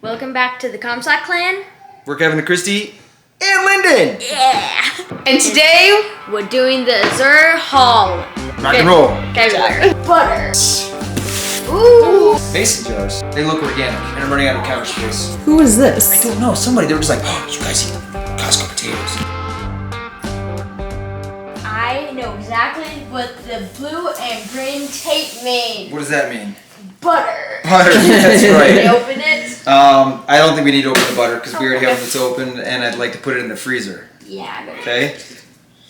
Welcome back to the Comstock Clan. We're Kevin and Christy and Lyndon. Yeah. And today we're doing the Azure haul. Rock and roll. Butter. Ooh. Mason jars. They look organic, and I'm running out of counter space. Who is this? I don't know. Somebody. They were just like, oh, you guys eat Costco potatoes. I know exactly what the blue and green tape mean. What does that mean? Butter. Butter. That's right. Can we open it? I don't think we need to open the butter because we already have it that's open, and I'd like to put it in the freezer. Yeah. Okay.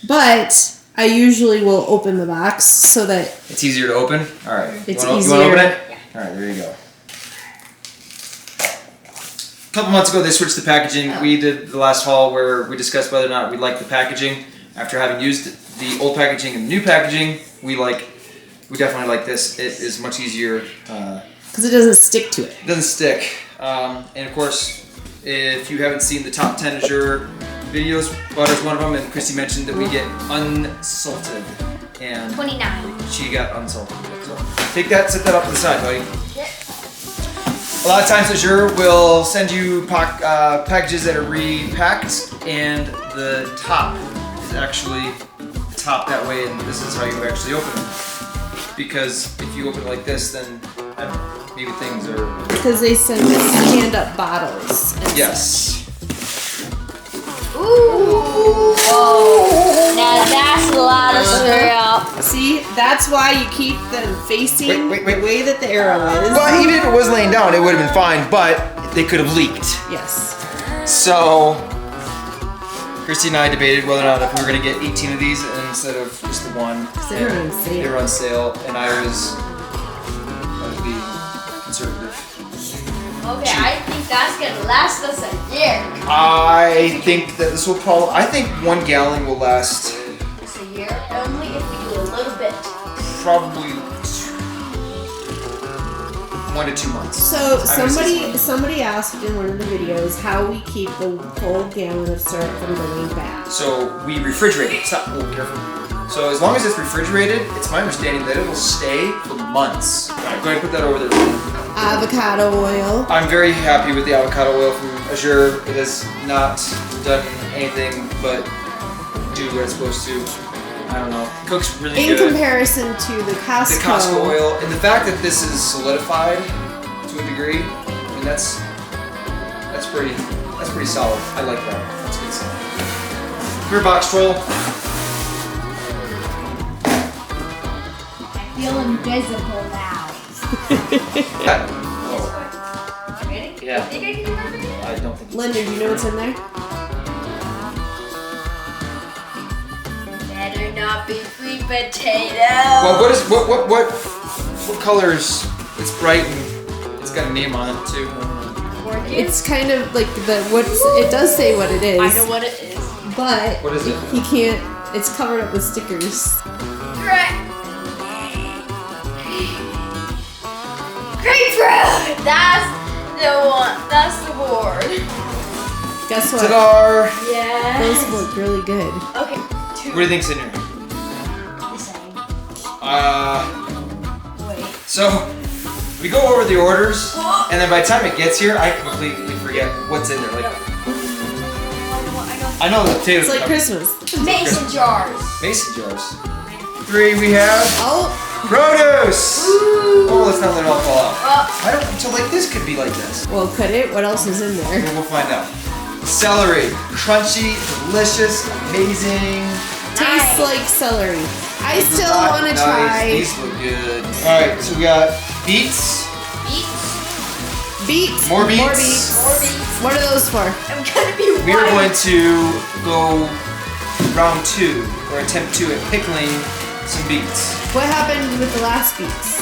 But I usually will open the box so that it's easier to open. All right. It's you want easier. to open it? Yeah. All right. There you go. A couple months ago, they switched the packaging. Oh. We did the last haul where we discussed whether or not we like the packaging. After having used the old packaging and the new packaging, we definitely like this. It is much easier. because it doesn't stick to it. It doesn't stick. And of course, if you haven't seen the top 10 Azure videos, butter's one of them, and Christy mentioned that we get unsalted. And 29. she got unsalted. So take that, set that up to the side, buddy. Yep. A lot of times Azure will send you packages that are repacked, and the top is actually the top that way, and this is how you actually open it. Because if you open it like this, then maybe things are... Because they send us stand-up bottles. Yes. Ooh. Whoa. Now that's a lot of syrup. See, that's why you keep them facing Wait. the way that the arrow is. Well, even if it was laying down, it would have been fine, but they could have leaked. Yes. So, Christy and I debated whether or not if we were going to get 18 of these instead of just the one. They were on sale. They were on sale, and I was being conservative. Okay, I think that's gonna last us a year. I think that this will probably, I think 1 gallon will last It's a year only if we do a little bit. probably 1 to 2 months. So I would say somebody asked in one of the videos how we keep the whole gallon of syrup from going bad. So we refrigerate it. Stop. Oh, careful. So as long as it's refrigerated, it's my understanding that it will stay for months. All right, go ahead and put that over there. Avocado oil. I'm very happy with the avocado oil from Azure. It has not done anything but do what it's supposed to. I don't know. It cooks really In good. comparison to the Costco. The Costco oil, and the fact that this is solidified to a degree, I mean that's pretty solid. I like that. That's good stuff. Your box troll. I feel invisible now. Oh, Ready? Yeah. You think I can do that? I don't think. Linda, do you know what's in there? Better not be sweet potato. Well, what colors? It's bright and it's got a name on it too. It's kind of like it does say what it is. I know what it is. But What is it? he can't. It's covered up with stickers. Grapefruit! That's the one. That's the board. Guess what? Ta-da! Yeah. Those look really good. Okay. 2. What do you think's in here? The same. Wait. So we go over the orders, and then by the time it gets here, I completely forget what's in there. Like I know the potatoes. It's like Christmas. Mason jars. Mason jars. 3 we have. Oh, Produce! Oh, let's not let it all fall out. Oh. I don't, so like this could be like this. well, could it? What else is in there? We'll find out. Celery. Crunchy, delicious, amazing. Tastes like celery. I still want to Nice. try These look good. Alright, so we got beets. beets. More beets. More beets. What are those for? I'm gonna be We are white. going to go round 2, or attempt 2 at pickling some beets. What happened with the last beets?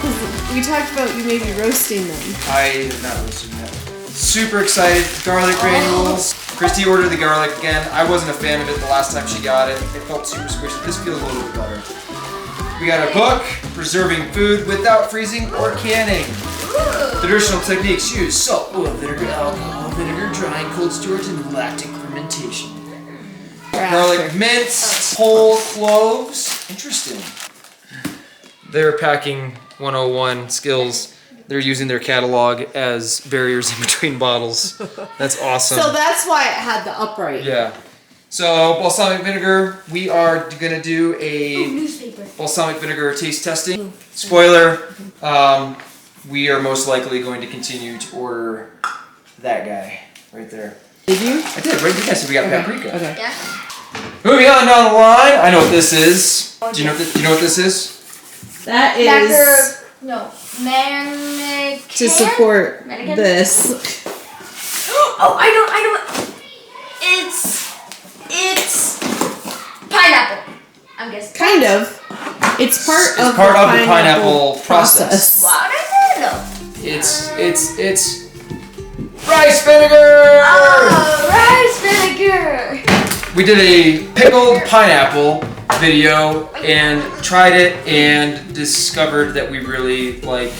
'Cause we talked about you maybe roasting them. I have not roasted yet. Super excited. Garlic granules. Christy ordered the garlic again. I wasn't a fan of it the last time she got it. It felt super squishy. This feels a little bit better. We got a book, Preserving Food Without Freezing or Canning. Traditional techniques use salt, oil, vinegar, alcohol, vinegar, drying, cold storage, and lactic fermentation. Garlic mince, whole cloves. Interesting. They're packing 101 skills. They're using their catalog as barriers in between bottles. That's awesome. So that's why it had the upright. Yeah. So balsamic vinegar, we are gonna do a balsamic vinegar taste testing. Spoiler, we are most likely going to continue to order that guy right there. Did you? I did, right? You guys said we got paprika. Okay. Yeah. Moving on down the line, I know what this is. Do you know what this is? That is Mannequin. to support Mannequin? this. Oh, I know. It's pineapple. I'm guessing. Kind of. It's part of the pineapple process. What is it? It's rice vinegar! Oh, rice vinegar. We did a pickled pineapple video and tried it and discovered that we really like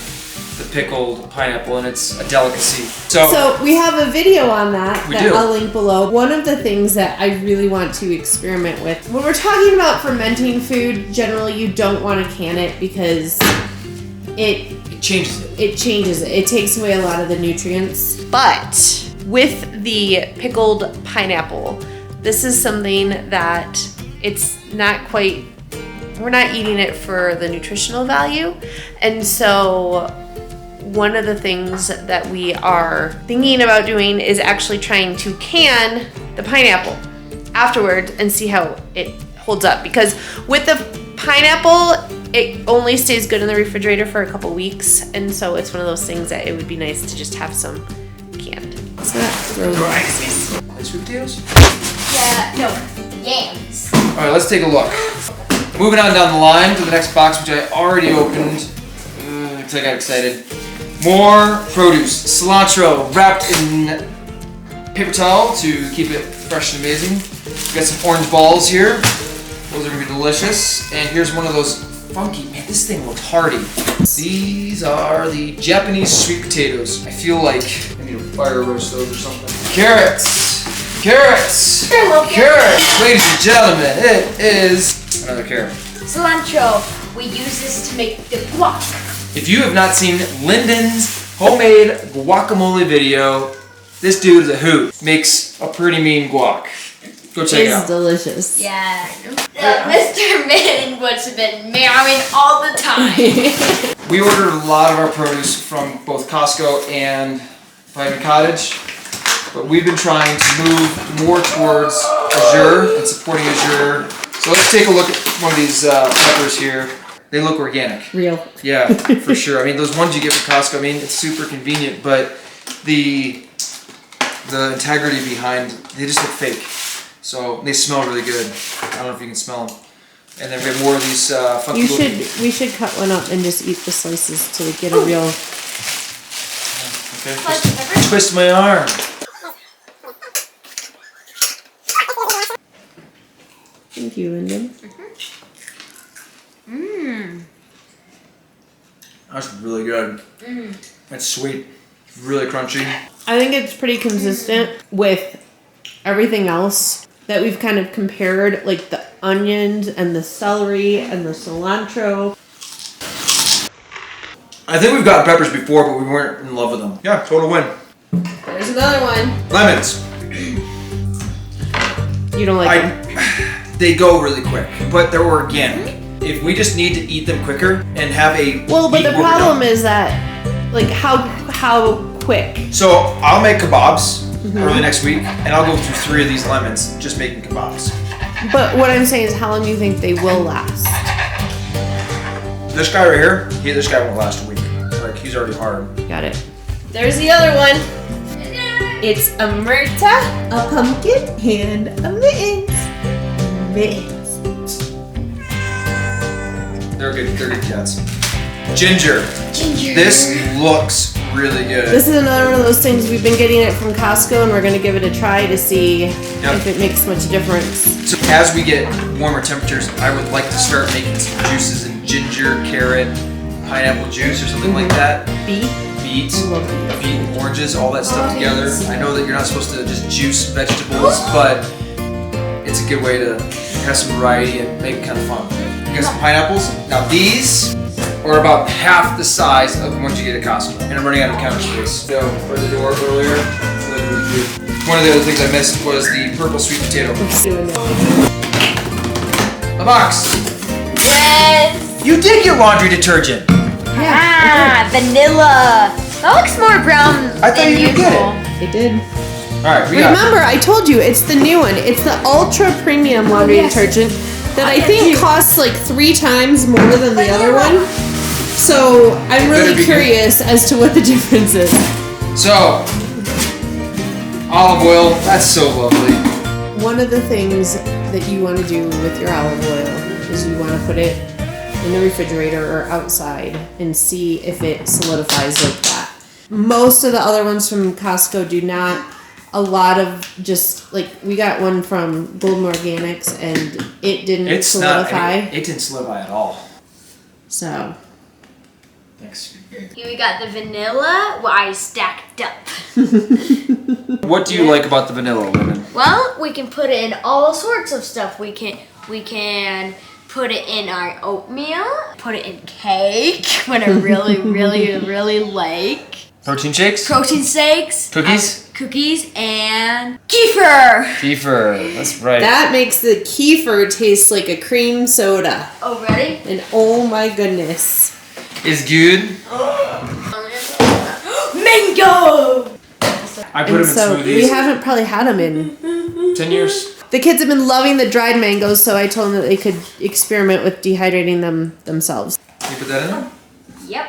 the pickled pineapple and it's a delicacy. So we have a video on that do. I'll link below. One of the things that I really want to experiment with, when we're talking about fermenting food, generally you don't want to can it because it changes it. It changes it. It takes away a lot of the nutrients. But with the pickled pineapple, this is something that it's not quite, we're not eating it for the nutritional value. And so one of the things that we are thinking about doing is actually trying to can the pineapple afterward and see how it holds up. Because with the pineapple, it only stays good in the refrigerator for a couple weeks. And so it's one of those things that it would be nice to just have some canned. So that's Rice. Sweet potatoes? Yeah, no, yams. All right, let's take a look. Moving on down the line to the next box, which I already opened. Because I got excited. More produce. Cilantro wrapped in paper towel to keep it fresh and amazing. We got some orange balls here. Those are gonna be delicious. And here's one of those funky, man, this thing looks hearty. These are the Japanese sweet potatoes. I feel like I need to fire roast those or something. Carrots. Carrots! Carrots! Ladies and gentlemen, it is another carrot. Cilantro. We use this to make the guac. If you have not seen Lyndon's homemade guacamole video, this dude is a hoot. Makes a pretty mean guac. Go check it out. It's delicious. Yeah. Mr. Min would have been meowing all the time. We ordered a lot of our produce from both Costco and Vitamin Cottage. But we've been trying to move more towards Azure and supporting Azure. So let's take a look at one of these peppers here. They look organic. Real. Yeah, for sure. I mean, those ones you get from Costco, I mean, it's super convenient, but the integrity behind, they just look fake. So they smell really good. I don't know if you can smell them. And then we have more of these funky We should cut one up and just eat the slices to get a real... Okay, twist my arm. Thank you, Lyndon. That's really good. It's sweet, really crunchy. I think it's pretty consistent with everything else that we've kind of compared, like the onions and the celery and the cilantro. I think we've gotten peppers before, but we weren't in love with them. Yeah, total win. There's another one. Lemons. You don't like them? They go really quick, but they're organic. If we just need to eat them quicker and have a Well, but the problem is that, like, how quick? So I'll make kebabs early next week, and I'll go through 3 of these lemons just making kebabs. But what I'm saying is, how long do you think they will last? This guy right here, this guy won't last a week. Like, he's already hard. Got it. There's the other one. It's a myrta, a pumpkin, and a mittens. They're good cats. Ginger. This looks really good. This is another one of those things, we've been getting it from Costco and we're going to give it a try to see if it makes much difference. So as we get warmer temperatures, I would like to start making some juices in ginger, carrot, pineapple juice or something like that. Beet and oranges, all that stuff together. I know that you're not supposed to just juice vegetables, but it's a good way to have some variety and make it kind of fun. You got some pineapples. Now these or about half the size of the ones you get at Costco. And I'm running out of counter space. So, for the door earlier, one of the other things I missed was the purple sweet potato. A box. Yes. You did get laundry detergent. Ah, vanilla. That looks more brown I thought than you didn't get usual. It did. All right, we got. Remember, I told you it's the new one. It's the ultra premium laundry detergent that I think costs like 3 times more than the other one. So I'm really curious as to what the difference is. So, olive oil. That's so lovely. One of the things that you want to do with your olive oil is you want to put it in the refrigerator or outside and see if it solidifies like that. Most of the other ones from Costco do not. A lot of just like we got one from Golden Organics and it didn't solidify. It didn't solidify at all. So. Thanks. Here we got the vanilla. Well, I stacked up. What do you like about the vanilla, Lemon? Well, we can put it in all sorts of stuff. We can put it in our oatmeal. Put it in cake. What I really, really like. Protein shakes? Protein shakes. Cookies? Cookies and kefir. Kefir, that's right. That makes the kefir taste like a cream soda. Oh, ready? And oh my goodness. Is good. Mango! I put them in smoothies. We haven't probably had them in 10 years. The kids have been loving the dried mangoes, so I told them that they could experiment with dehydrating them themselves. You put that in there? Yep.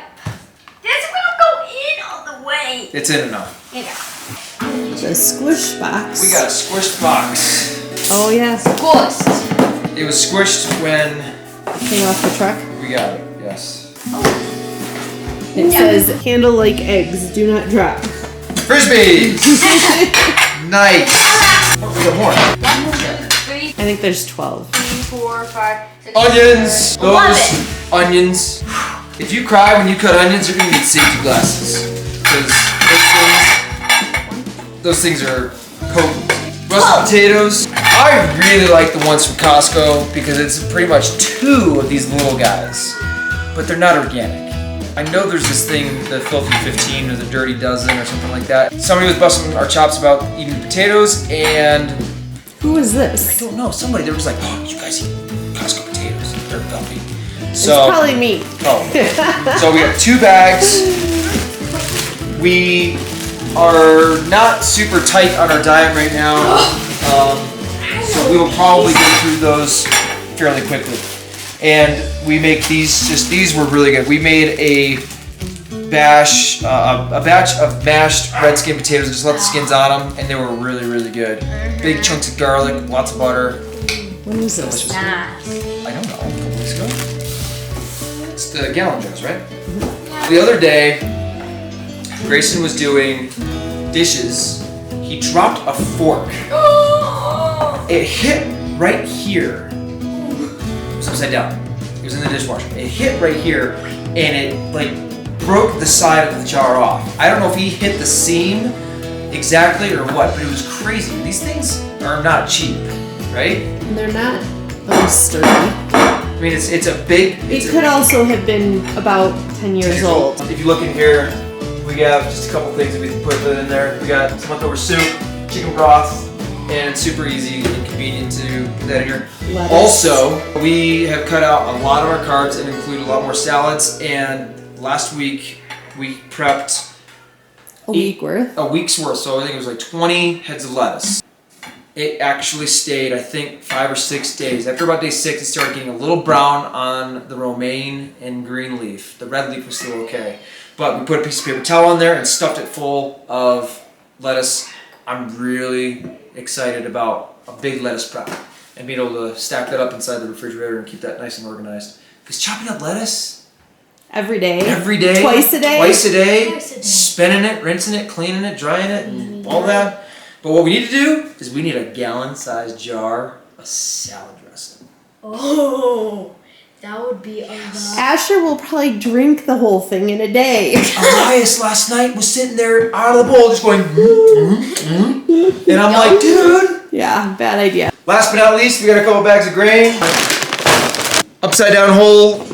This will go in all the way. It's in enough. The squish box. We got a squished box. Oh yes. Squished. It was squished when Came off the truck. we got it, yes. It says, handle like eggs, do not drop. Frisbees! Nice! Oh, we got more. 3, I think there's 12. 4, 5, 6, Onions! 7, Those 11. onions. If you cry when you cut onions, you're gonna need safety glasses. Because those things are potent. Roasted potatoes. I really like the ones from Costco because it's pretty much 2 of these little guys. But they're not organic. I know there's this thing, the filthy 15 or the dirty dozen or something like that. Somebody was busting our chops about eating potatoes and... Who is I this? don't know, somebody, they were just like, oh, you guys eat Costco potatoes. They're filthy. It's probably me. Oh. So we have 2 bags. We are not super tight on our diet right now. So we will probably go through those fairly quickly. And we make these were really good. We made a batch of mashed red skin potatoes and just let the skins on them, and they were really, really good. Big chunks of garlic, lots of butter. When was this? Delicious. Nice. I don't know, a couple weeks ago. It's the gallon jars, right? The other day, Grayson was doing dishes. He dropped a fork. It hit right here. It was upside down. It was in the dishwasher. It hit right here, and it like broke the side of the jar off. I don't know if he hit the seam exactly or what, but it was crazy. These things are not cheap, right? And they're not sturdy. I mean, it's a big. It could also have been about 10 years old. If you look in here, we have just a couple things that we can put in there. We got some leftover soup, chicken broth, and it's super easy and convenient to put that in here. Lettuce. Also, we have cut out a lot of our carbs and include a lot more salads. And last week, we prepped A week's worth. So I think it was like 20 heads of lettuce. It actually stayed, I think, 5 or 6 days. After about day 6, it started getting a little brown on the romaine and green leaf. The red leaf was still okay. But we put a piece of paper towel on there and stuffed it full of lettuce. I'm really excited about a big lettuce prep and being able to stack that up inside the refrigerator and keep that nice and organized. Because chopping up lettuce Every day. twice a day, day. spinning it, rinsing it, cleaning it, drying it, and all that. But what we need to do is we need a gallon-sized jar of salad dressing. Oh, that would be a lot. Asher will probably drink the whole thing in a day. Elias last night was sitting there out of the bowl just going, and I'm like, dude. Yeah, bad idea. Last but not least, we got a couple bags of grain. Upside down whole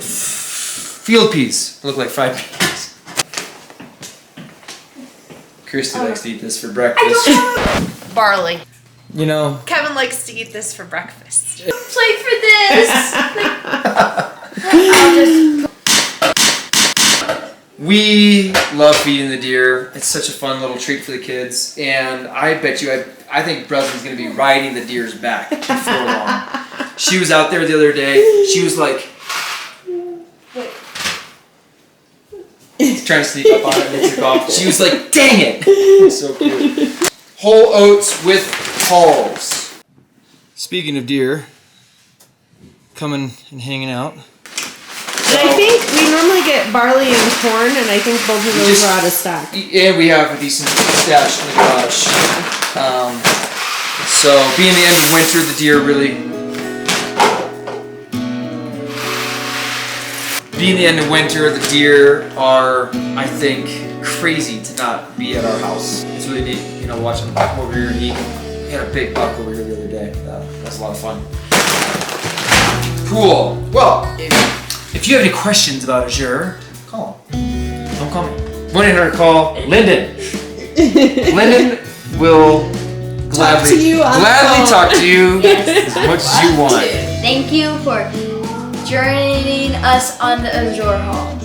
field peas. Look like fried peas. Christy likes to eat this for breakfast. Barley. You know, Kevin likes to eat this for breakfast. Play for this. I'll just. we love feeding the deer. It's such a fun little treat for the kids, and I bet you, I think Breslyn's gonna be riding the deer's back before long. She was out there the other day. She was like trying to sneak up on it and it took off. She was like, "Dang it!" It's so cute. Whole oats with hulls. Speaking of deer, coming and hanging out. And I think we normally get barley and corn, and I think both of those are out of stock. Yeah, we have a decent stash in the garage. So, being the end of winter, the deer really. Being the end of winter, the deer are, I think, crazy to not be at our house. It's really neat, you know, watching them come over here and eat. We had a big buck over here the other day. That was a lot of fun. Cool. Well, if you have any questions about Azure, call them. Don't call me. 1-800-CALL Lyndon. Lyndon will gladly talk to you as much as you want. Thank you for joining us on the Azure Hall.